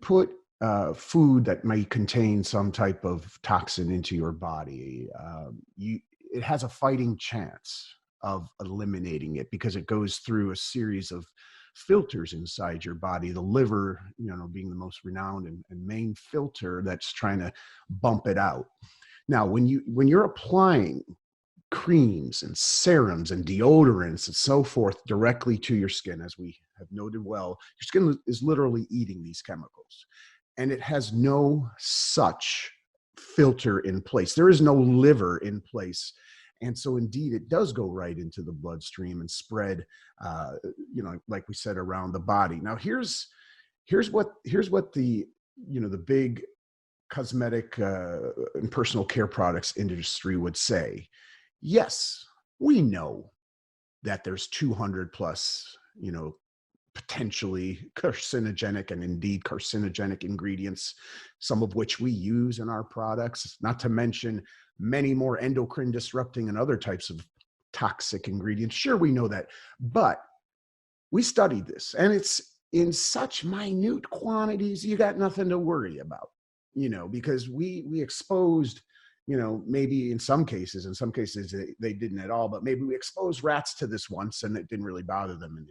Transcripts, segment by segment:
put food that may contain some type of toxin into your body, it has a fighting chance of eliminating it because it goes through a series of filters inside your body, the liver, being the most renowned and main filter that's trying to bump it out. Now, when you're applying creams and serums and deodorants and so forth directly to your skin, as we have noted well, your skin is literally eating these chemicals, and it has no such filter in place. There is no liver in place. And so indeed, it does go right into the bloodstream and spread, like we said, around the body. Now, here's what the big cosmetic and personal care products industry would say. Yes, we know that there's 200 plus, potentially carcinogenic and indeed carcinogenic ingredients, some of which we use in our products, not to mention many more endocrine disrupting and other types of toxic ingredients. Sure, we know that, but we studied this and it's in such minute quantities, you got nothing to worry about, because we exposed, maybe in some cases they didn't at all, but maybe we exposed rats to this once and it didn't really bother them in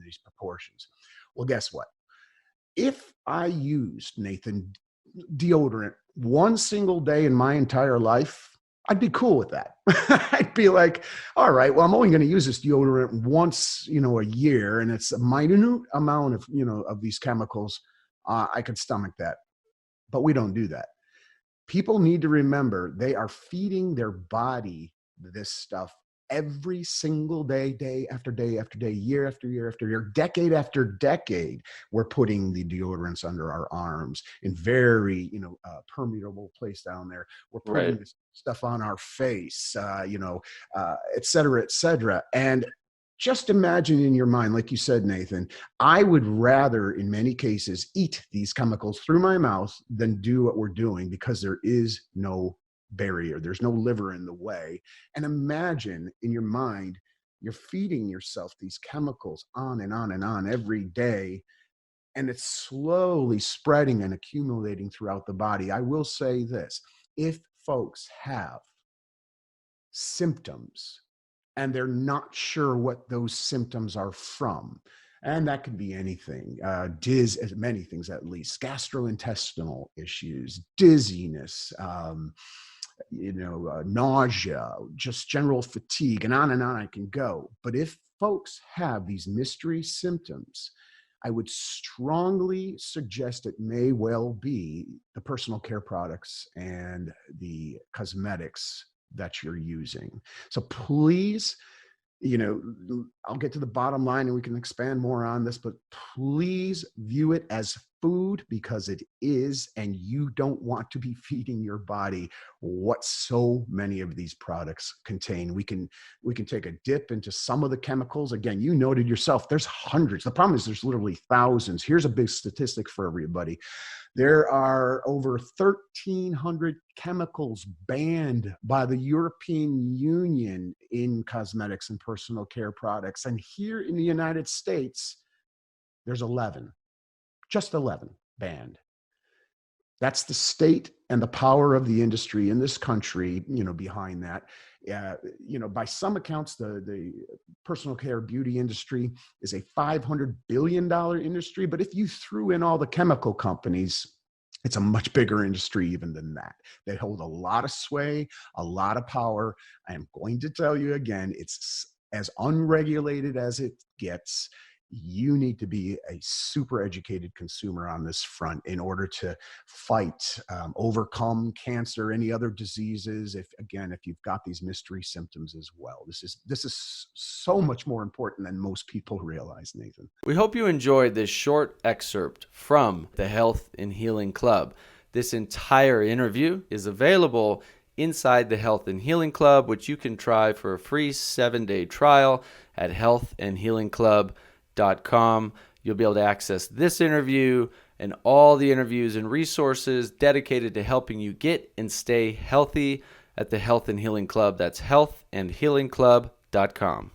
these proportions. Well, guess what? If I used, Nathan, deodorant one single day in my entire life, I'd be cool with that. I'd be like, all right, well, I'm only going to use this deodorant once, a year, and it's a minute amount of, of these chemicals. I could stomach that, but we don't do that. People need to remember they are feeding their body this stuff every single day, day after day after day, year after year after year, decade after decade. We're putting the deodorants under our arms in very, permeable place down there. We're putting this stuff on our face, et cetera, et cetera. And just imagine in your mind, like you said, Nathan, I would rather, in many cases, eat these chemicals through my mouth than do what we're doing because there is no barrier. There's no liver in the way. And imagine in your mind, you're feeding yourself these chemicals on and on and on every day, and it's slowly spreading and accumulating throughout the body. I will say this, if folks have symptoms and they're not sure what those symptoms are from, and that could be anything, many things at least, gastrointestinal issues, dizziness, nausea, just general fatigue, and on I can go. But if folks have these mystery symptoms, I would strongly suggest it may well be the personal care products and the cosmetics that you're using. So please, I'll get to the bottom line and we can expand more on this, but please view it as food because it is, and you don't want to be feeding your body what so many of these products contain. We can take a dip into some of the chemicals. Again, you noted yourself, there's hundreds. The problem is there's literally thousands. Here's a big statistic for everybody. There are over 1,300 chemicals banned by the European Union in cosmetics and personal care products. And here in the United States, there's 11, just 11 banned. That's the state and the power of the industry in this country, behind that. By some accounts, the personal care beauty industry is a $500 billion industry. But if you threw in all the chemical companies, it's a much bigger industry even than that. They hold a lot of sway, a lot of power. I am going to tell you again, it's as unregulated as it gets. You need to be a super educated consumer on this front in order to fight, overcome cancer, any other diseases. If you've got these mystery symptoms as well, this is so much more important than most people realize, Nathan. We hope you enjoyed this short excerpt from the Health and Healing Club. This entire interview is available inside the Health and Healing Club, which you can try for a free 7-day trial at healthandhealingclub.com. You'll be able to access this interview and all the interviews and resources dedicated to helping you get and stay healthy at the Health and Healing Club. That's healthandhealingclub.com.